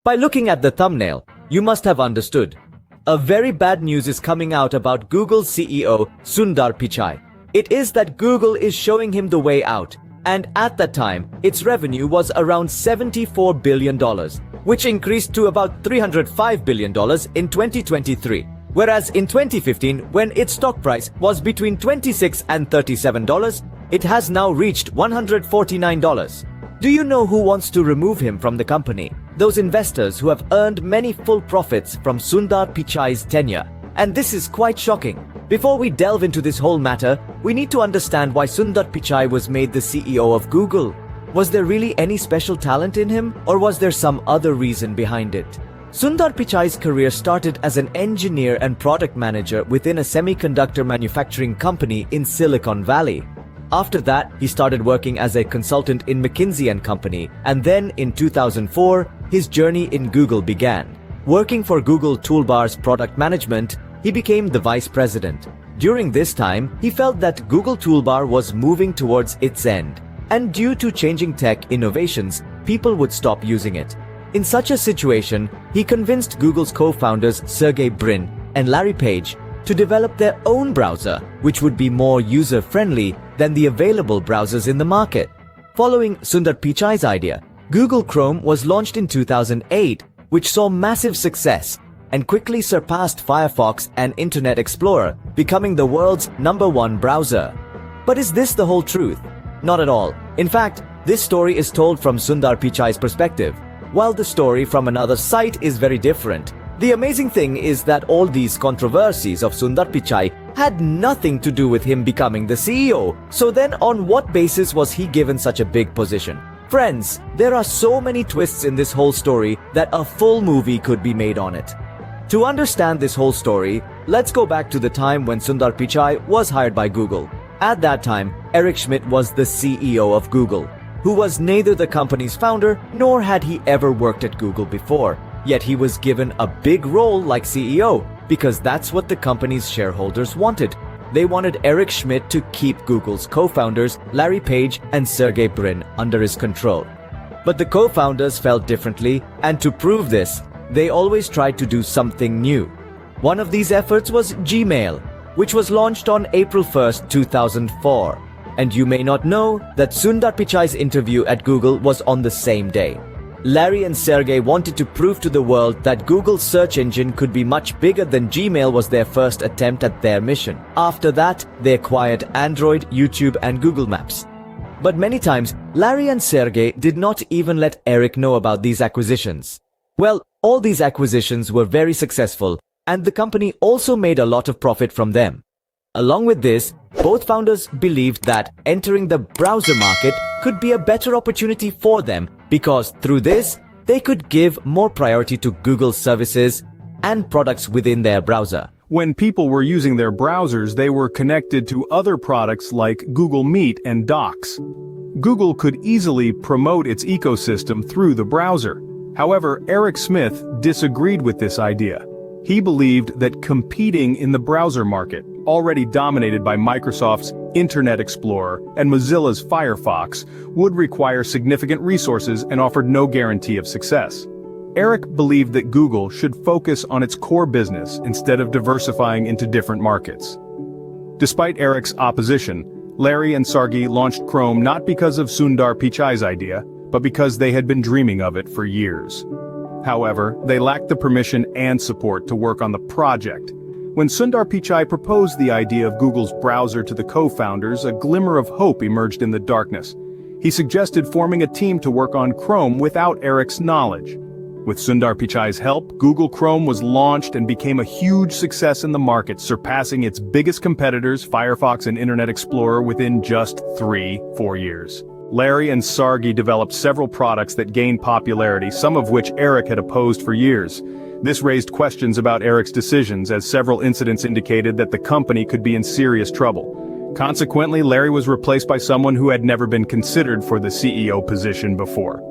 By looking at the thumbnail, you must have understood. A very bad news is coming out about Google's CEO, Sundar Pichai. It is that Google is showing him the way out, and at that time, its revenue was around $74 billion, which increased to about $305 billion in 2023. Whereas in 2015, when its stock price was between $26 and $37, it has now reached $149. Do you know who wants to remove him from the company? Those investors who have earned many full profits from Sundar Pichai's tenure. And this is quite shocking. Before we delve into this whole matter, we need to understand why Sundar Pichai was made the CEO of Google. Was there really any special talent in him, or was there some other reason behind it? Sundar Pichai's career started as an engineer and product manager within a semiconductor manufacturing company in Silicon Valley. After that, he started working as a consultant in McKinsey & Company, and then in 2004, his journey in Google began. Working for Google Toolbar's product management, he became the vice president. During this time, he felt that Google Toolbar was moving towards its end, and due to changing tech innovations, people would stop using it. In such a situation, he convinced Google's co-founders Sergey Brin and Larry Page to develop their own browser, which would be more user-friendly than the available browsers in the market. Following Sundar Pichai's idea, Google Chrome was launched in 2008, which saw massive success and quickly surpassed Firefox and Internet Explorer, becoming the world's #1 browser. But is this the whole truth? Not at all. In fact, this story is told from Sundar Pichai's perspective, while the story from another site is very different. The amazing thing is that all these controversies of Sundar Pichai had nothing to do with him becoming the CEO. So then on what basis was he given such a big position? Friends, there are so many twists in this whole story that a full movie could be made on it. To understand this whole story, let's go back to the time when Sundar Pichai was hired by Google. At that time, Eric Schmidt was the CEO of Google, who was neither the company's founder nor had he ever worked at Google before. Yet he was given a big role like CEO because that's what the company's shareholders wanted. They wanted Eric Schmidt to keep Google's co-founders Larry Page and Sergey Brin under his control. But the co-founders felt differently, and to prove this, they always tried to do something new. One of these efforts was Gmail, which was launched on April 1st, 2004. And you may not know that Sundar Pichai's interview at Google was on the same day. Larry and Sergey wanted to prove to the world that Google's search engine could be much bigger than Gmail was their first attempt at their mission. After that, they acquired Android, YouTube, and Google Maps. But many times, Larry and Sergey did not even let Eric know about these acquisitions. Well, all these acquisitions were very successful, and the company also made a lot of profit from them. Along with this, both founders believed that entering the browser market could be a better opportunity for them because through this, they could give more priority to Google's services and products within their browser. When people were using their browsers, they were connected to other products like Google Meet and Docs. Google could easily promote its ecosystem through the browser. However, Eric Schmidt disagreed with this idea. He believed that competing in the browser market, already dominated by Microsoft's Internet Explorer and Mozilla's Firefox, would require significant resources and offered no guarantee of success. Eric believed that Google should focus on its core business instead of diversifying into different markets. Despite Eric's opposition, Larry and Sergey launched Chrome not because of Sundar Pichai's idea, but because they had been dreaming of it for years. However, they lacked the permission and support to work on the project. When Sundar Pichai proposed the idea of Google's browser to the co-founders, a glimmer of hope emerged in the darkness. He suggested forming a team to work on Chrome without Eric's knowledge. With Sundar Pichai's help, Google Chrome was launched and became a huge success in the market, surpassing its biggest competitors, Firefox and Internet Explorer, within just 3-4 years. Larry and Sergey developed several products that gained popularity, some of which Eric had opposed for years. This raised questions about Eric's decisions, as several incidents indicated that the company could be in serious trouble. Consequently, Larry was replaced by someone who had never been considered for the CEO position before.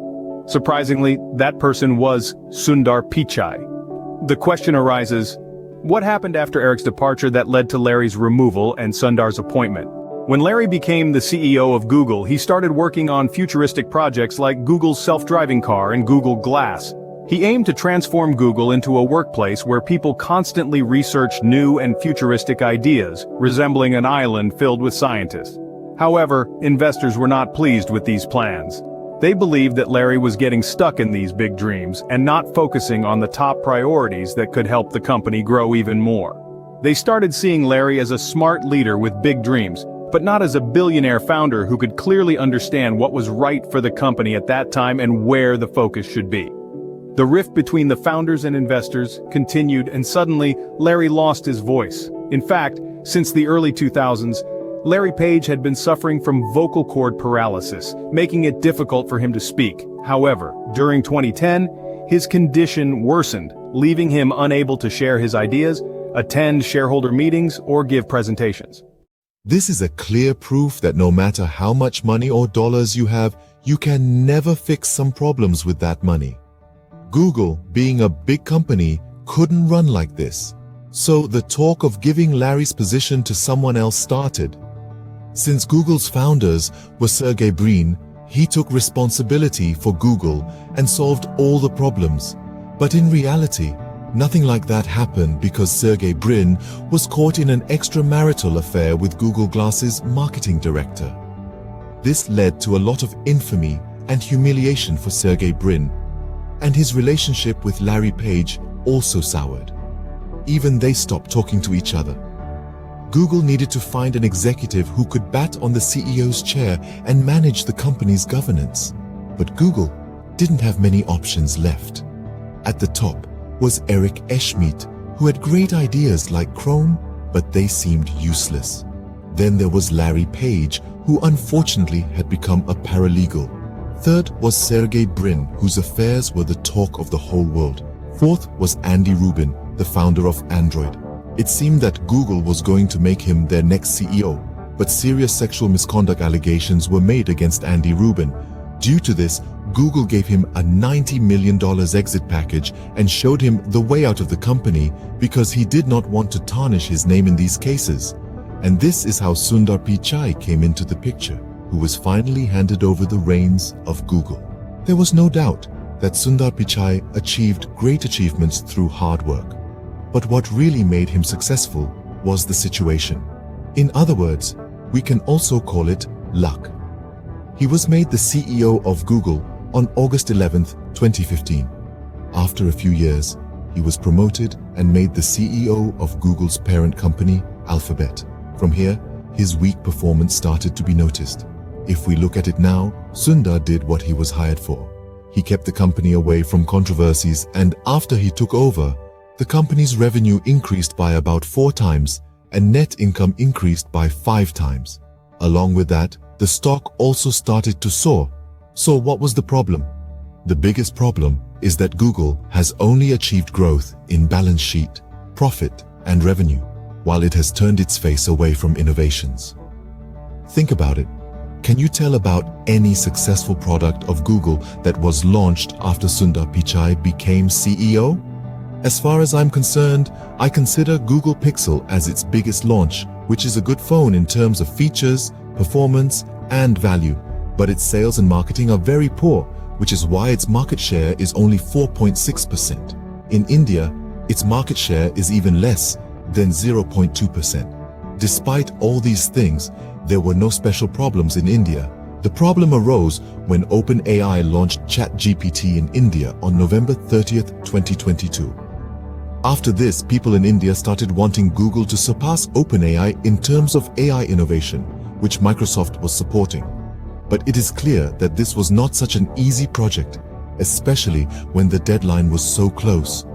Surprisingly, that person was Sundar Pichai. The question arises, what happened after Eric's departure that led to Larry's removal and Sundar's appointment? When Larry became the CEO of Google, he started working on futuristic projects like Google's self-driving car and Google Glass. He aimed to transform Google into a workplace where people constantly researched new and futuristic ideas, resembling an island filled with scientists. However, investors were not pleased with these plans. They believed that Larry was getting stuck in these big dreams and not focusing on the top priorities that could help the company grow even more. They started seeing Larry as a smart leader with big dreams, but not as a billionaire founder who could clearly understand what was right for the company at that time and where the focus should be. The rift between the founders and investors continued, and suddenly, Larry lost his voice. In fact, since the early 2000s, Larry Page had been suffering from vocal cord paralysis, making it difficult for him to speak. However, during 2010, his condition worsened, leaving him unable to share his ideas, attend shareholder meetings, or give presentations. This is a clear proof that no matter how much money or dollars you have, you can never fix some problems with that money. Google, being a big company, couldn't run like this. So the talk of giving Larry's position to someone else started. Since Google's founders were Sergey Brin, he took responsibility for Google and solved all the problems. But in reality, nothing like that happened because Sergey Brin was caught in an extramarital affair with Google Glass's marketing director. This led to a lot of infamy and humiliation for Sergey Brin, and his relationship with Larry Page also soured. Even they stopped talking to each other. Google needed to find an executive who could bat on the CEO's chair and manage the company's governance. But Google didn't have many options left. At the top was Eric Eschmidt, who had great ideas like Chrome, but they seemed useless. Then there was Larry Page, who unfortunately had become a paralegal. Third was Sergey Brin, whose affairs were the talk of the whole world. Fourth was Andy Rubin, the founder of Android. It seemed that Google was going to make him their next CEO, but serious sexual misconduct allegations were made against Andy Rubin. Due to this, Google gave him a $90 million exit package and showed him the way out of the company because he did not want to tarnish his name in these cases. And this is how Sundar Pichai came into the picture, who was finally handed over the reins of Google. There was no doubt that Sundar Pichai achieved great achievements through hard work. But what really made him successful was the situation. In other words, we can also call it luck. He was made the CEO of Google on August 11, 2015. After a few years, he was promoted and made the CEO of Google's parent company, Alphabet. From here, his weak performance started to be noticed. If we look at it now, Sundar did what he was hired for. He kept the company away from controversies, and after he took over, the company's revenue increased by about 4 times and net income increased by 5 times. Along with that, the stock also started to soar. So what was the problem? The biggest problem is that Google has only achieved growth in balance sheet, profit, and revenue, while it has turned its face away from innovations. Think about it. Can you tell about any successful product of Google that was launched after Sundar Pichai became CEO? As far as I'm concerned, I consider Google Pixel as its biggest launch, which is a good phone in terms of features, performance, and value, but its sales and marketing are very poor, which is why its market share is only 4.6%. In India, its market share is even less than 0.2%. Despite all these things, there were no special problems in India. The problem arose when OpenAI launched ChatGPT in India on November 30th, 2022. After this, people in India started wanting Google to surpass OpenAI in terms of AI innovation, which Microsoft was supporting. But it is clear that this was not such an easy project, especially when the deadline was so close.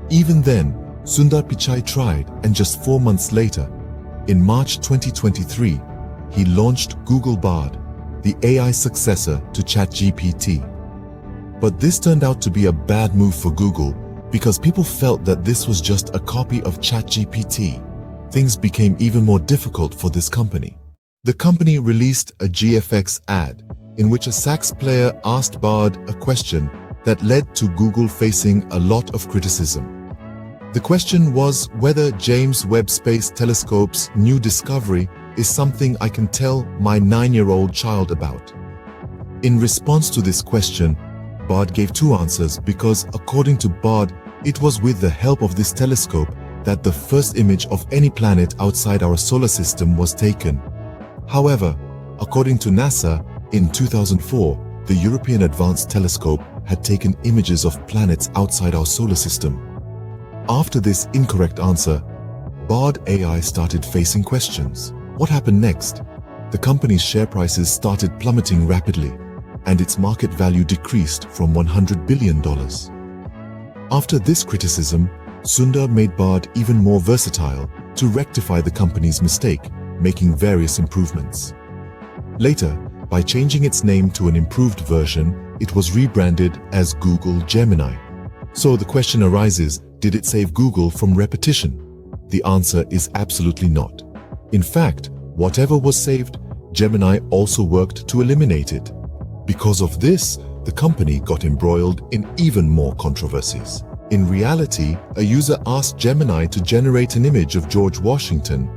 Even then, Sundar Pichai tried, and just 4 months later, in March 2023, he launched Google Bard, the AI successor to ChatGPT. But this turned out to be a bad move for Google because people felt that this was just a copy of ChatGPT. Things became even more difficult for this company. The company released a GFX ad in which a sax player asked Bard a question that led to Google facing a lot of criticism. The question was whether James Webb Space Telescope's new discovery is something I can tell my 9-year-old child about. In response to this question, Bard gave two answers because, according to Bard, it was with the help of this telescope that the first image of any planet outside our solar system was taken. However, according to NASA, in 2004, the European Advanced Telescope had taken images of planets outside our solar system. After this incorrect answer, Bard AI started facing questions. What happened next? The company's share prices started plummeting rapidly, and its market value decreased from $100 billion. After this criticism, Sundar made Bard even more versatile to rectify the company's mistake, making various improvements. Later, by changing its name to an improved version, it was rebranded as Google Gemini. So the question arises, did it save Google from repetition? The answer is absolutely not. In fact, whatever was saved, Gemini also worked to eliminate it. Because of this, the company got embroiled in even more controversies. In reality, a user asked Gemini to generate an image of George Washington.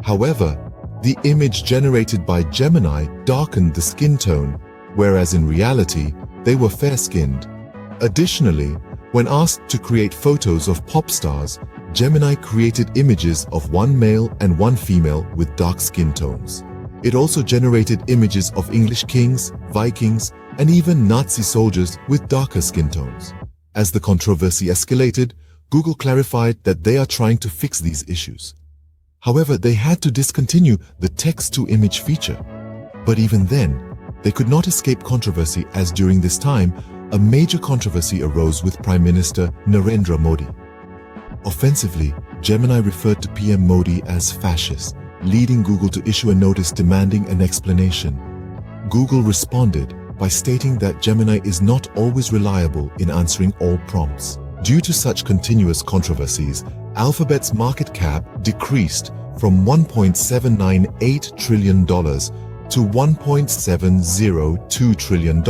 However, the image generated by Gemini darkened the skin tone, whereas in reality, they were fair-skinned. Additionally, when asked to create photos of pop stars, Gemini created images of one male and one female with dark skin tones. It also generated images of English kings, Vikings, and even Nazi soldiers with darker skin tones. As the controversy escalated, Google clarified that they are trying to fix these issues. However, they had to discontinue the text-to-image feature. But even then, they could not escape controversy, as during this time, a major controversy arose with Prime Minister Narendra Modi. Offensively, Gemini referred to PM Modi as fascist, leading Google to issue a notice demanding an explanation. Google responded by stating that Gemini is not always reliable in answering all prompts. Due to such continuous controversies, Alphabet's market cap decreased from $1.798 trillion to $1.702 trillion,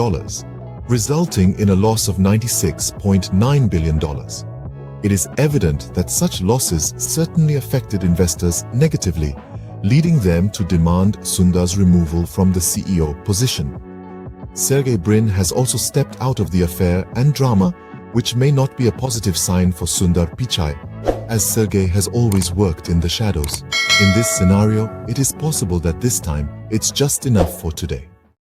resulting in a loss of $96.9 billion. It is evident that such losses certainly affected investors negatively, leading them to demand Sundar's removal from the CEO position. Sergey Brin has also stepped out of the affair and drama, which may not be a positive sign for Sundar Pichai, as Sergey has always worked in the shadows. In this scenario, it is possible that this time, it's just enough for today.